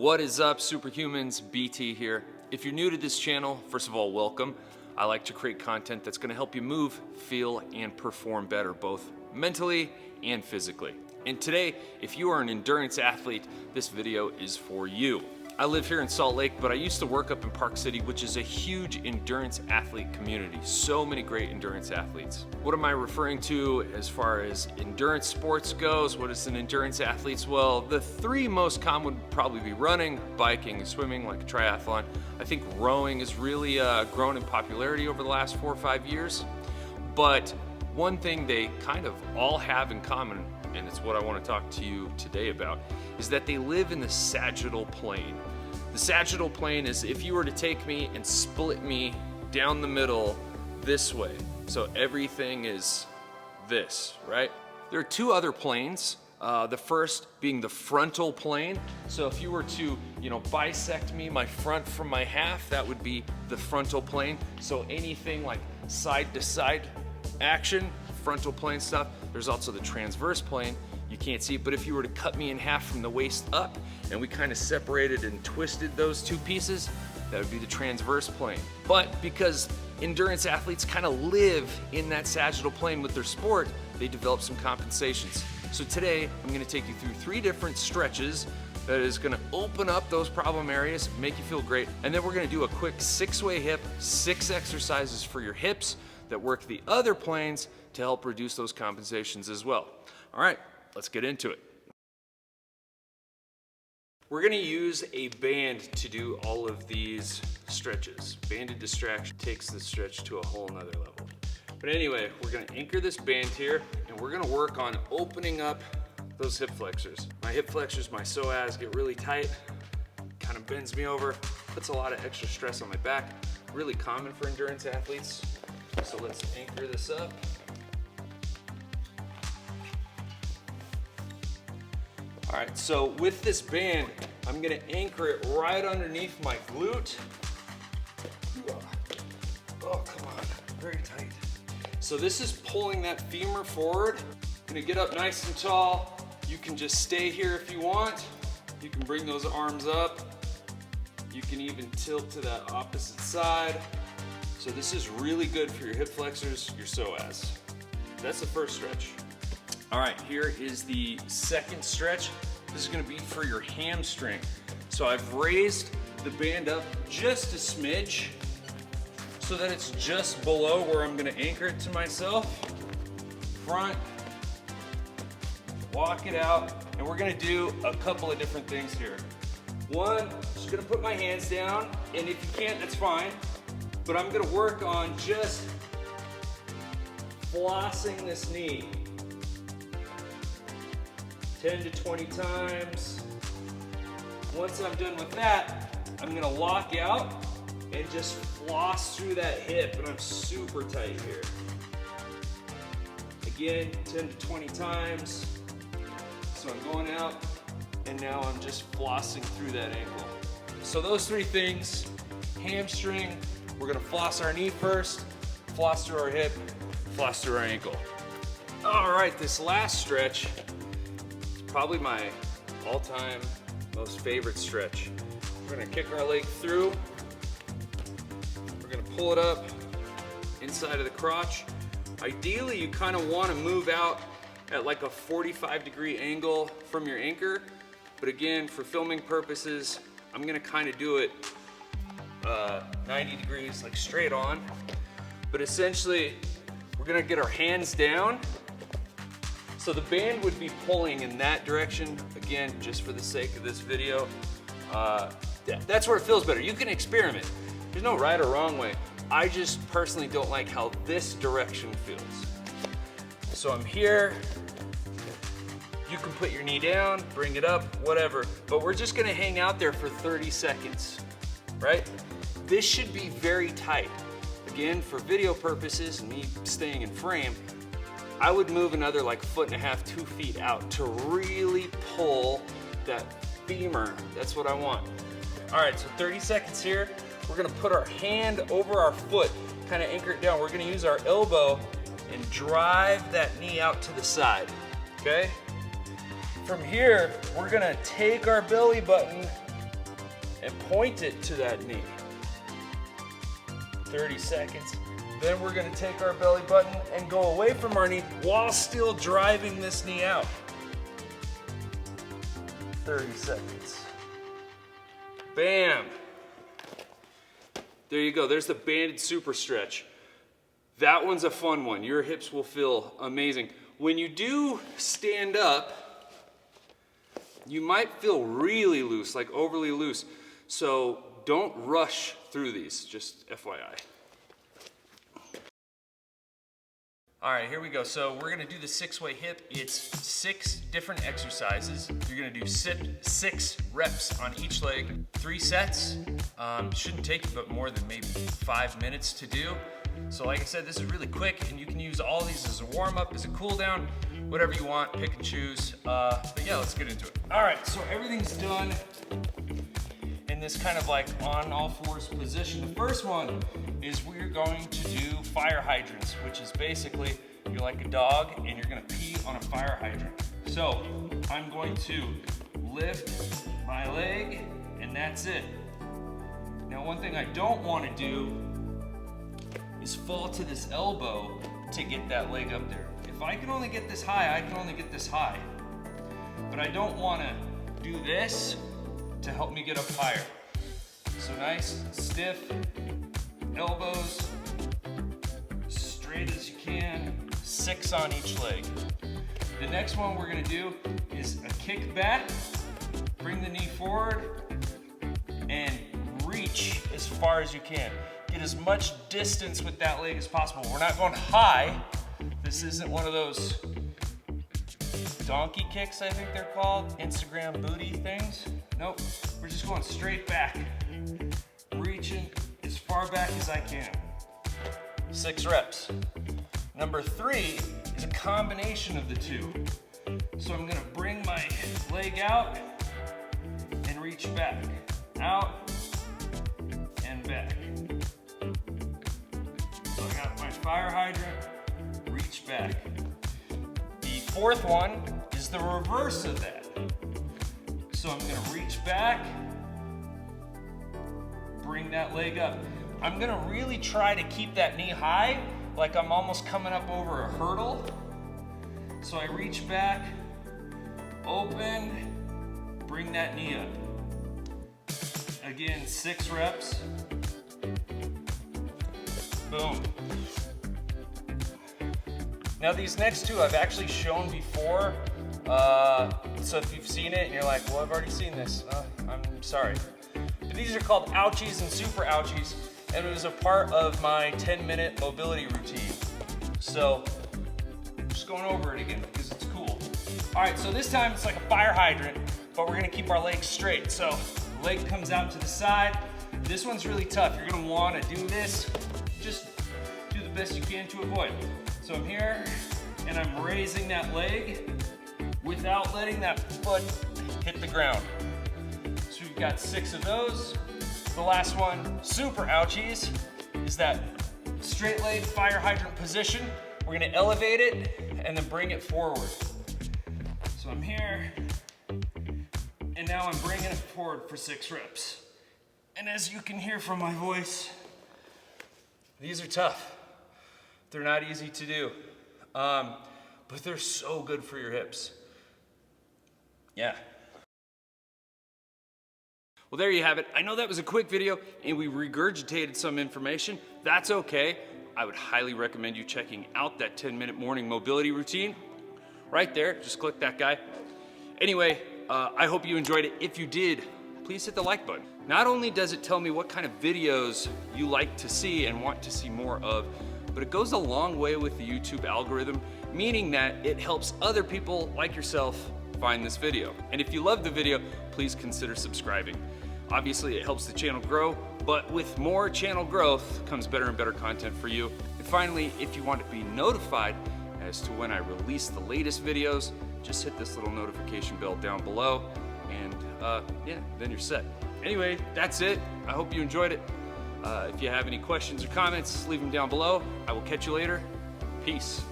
What is up, superhumans? BT here. If you're new to this channel, first of all, welcome. I like to create content that's going to help you move, feel, and perform better, both mentally and physically. And today, if you are an endurance athlete, this video is for you. I live here in Salt Lake, but I used to work up in Park City, which is a huge endurance athlete community. So many great endurance athletes. What am I referring to as far as endurance sports goes? What is an endurance athlete? Well, the three most common would probably be running, biking, and swimming, like a triathlon. I think rowing has really grown in popularity over the last 4 or 5 years. But one thing they kind of all have in common, and it's what I want to talk to you today about, is that they live in the Sagital Plane. The Sagital Plane is if you were to take me and split me down the middle this way. So everything is this, right? There are two other planes. The first being the frontal plane. So if you were to, bisect me, my front from my half, that would be the frontal plane. So anything like side to side action, frontal plane stuff. There's also the transverse plane. You can't see it, but if you were to cut me in half from the waist up and we kind of separated and twisted those two pieces, that would be the transverse plane. But because endurance athletes kind of live in that sagittal plane with their sport, they develop some compensations. So today, I'm gonna take you through 3 different stretches that is gonna open up those problem areas, make you feel great, and then we're gonna do a quick 6-way hip, 6 exercises for your hips that work the other planes to help reduce those compensations as well. All right, let's get into it. We're gonna use a band to do all of these stretches. Banded distraction takes the stretch to a whole nother level. But anyway, we're gonna anchor this band here and we're gonna work on opening up those hip flexors. My hip flexors, my psoas get really tight, kind of bends me over, puts a lot of extra stress on my back. Really common for endurance athletes. So let's anchor this up. All right, so with this band, I'm gonna anchor it right underneath my glute. Oh, come on, very tight. So this is pulling that femur forward. Gonna get up nice and tall. You can just stay here if you want. You can bring those arms up. You can even tilt to that opposite side. So this is really good for your hip flexors, your psoas. That's the first stretch. All right, here is the second stretch. This is gonna be for your hamstring. So I've raised the band up just a smidge so that it's just below where I'm gonna anchor it to myself. Front, walk it out, and we're gonna do a couple of different things here. One, just gonna put my hands down, and if you can't, that's fine. But I'm gonna work on just flossing this knee 10 to 20 times. Once I'm done with that, I'm gonna lock out and just floss through that hip, and I'm super tight here. Again, 10 to 20 times. So I'm going out, and now I'm just flossing through that ankle. So those 3 things, hamstring, we're gonna floss our knee first, floss through our hip, floss through our ankle. All right, this last stretch is probably my all-time most favorite stretch. We're gonna kick our leg through. We're gonna pull it up inside of the crotch. Ideally, you kind of wanna move out at like a 45-degree angle from your anchor. But again, for filming purposes, I'm gonna kind of do it 90 degrees, like straight on. But essentially, we're gonna get our hands down. So the band would be pulling in that direction. Again, just for the sake of this video. That's where it feels better. You can experiment. There's no right or wrong way. I just personally don't like how this direction feels. So I'm here. You can put your knee down, bring it up, whatever. But we're just gonna hang out there for 30 seconds, right? This should be very tight. Again, for video purposes and me staying in frame, I would move another like 1.5 to 2 feet out to really pull that femur. That's what I want. All right, so 30 seconds here. We're gonna put our hand over our foot, kind of anchor it down. We're gonna use our elbow and drive that knee out to the side, okay? From here, we're gonna take our belly button and point it to that knee. 30 seconds. Then we're gonna take our belly button and go away from our knee while still driving this knee out. 30 seconds. Bam. There you go, there's the banded super stretch. That one's a fun one. Your hips will feel amazing. When you do stand up, you might feel really loose, like overly loose. So don't rush through these, just FYI. All right, here we go. So we're gonna do the 6-way hip. It's 6 different exercises. You're gonna do 6 reps on each leg, 3 sets. Shouldn't take you but more than maybe 5 minutes to do. So like I said, this is really quick and you can use all these as a warm up, as a cool down, whatever you want, pick and choose. But yeah, let's get into it. All right, so everything's done in this kind of like on all fours position. The first one is we're going to do fire hydrants, which is basically you're like a dog and you're gonna pee on a fire hydrant. So I'm going to lift my leg and that's it. Now one thing I don't want to do is fall to this elbow to get that leg up there. If I can only get this high, I can only get this high. But I don't want to do this to help me get up higher. So nice, stiff, elbows, straight as you can, 6 on each leg. The next one we're gonna do is a kick back, bring the knee forward, and reach as far as you can. Get as much distance with that leg as possible. We're not going high. This isn't one of those donkey kicks, I think they're called, Instagram booty things. Nope, we're just going straight back. Reaching as far back as I can. 6 reps. Number 3 is a combination of the two. So I'm gonna bring my leg out and reach back. Out and back. So I got my fire hydrant, reach back. The 4th one is the reverse of that. So I'm gonna reach back, bring that leg up. I'm gonna really try to keep that knee high, like I'm almost coming up over a hurdle. So I reach back, open, bring that knee up. Again, 6 reps. Boom. Now these next 2 I've actually shown before. So if you've seen it and you're like, well, I've already seen this, I'm sorry. But these are called ouchies and super ouchies, and it was a part of my 10-minute mobility routine. So just going over it again because it's cool. All right, so this time it's like a fire hydrant, but we're gonna keep our legs straight. So leg comes out to the side. This one's really tough. You're gonna wanna do this. Just do the best you can to avoid. So I'm here and I'm raising that leg without letting that foot hit the ground. So we've got 6 of those. The last one, super ouchies, is that straight leg fire hydrant position. We're gonna elevate it and then bring it forward. So I'm here, and now I'm bringing it forward for 6 reps. And as you can hear from my voice, these are tough. They're not easy to do, but they're so good for your hips. Yeah. Well, there you have it. I know that was a quick video and we regurgitated some information. That's okay. I would highly recommend you checking out that 10-minute morning mobility routine. Right there, just click that guy. Anyway, I hope you enjoyed it. If you did, please hit the like button. Not only does it tell me what kind of videos you like to see and want to see more of, but it goes a long way with the YouTube algorithm, meaning that it helps other people like yourself find this video. And if you love the video, please consider subscribing. Obviously, it helps the channel grow, but with more channel growth comes better and better content for you. And finally, if you want to be notified as to when I release the latest videos, just hit this little notification bell down below, and yeah, then you're set. Anyway, that's it. I hope you enjoyed it. If you have any questions or comments, leave them down below. I will catch you later. Peace.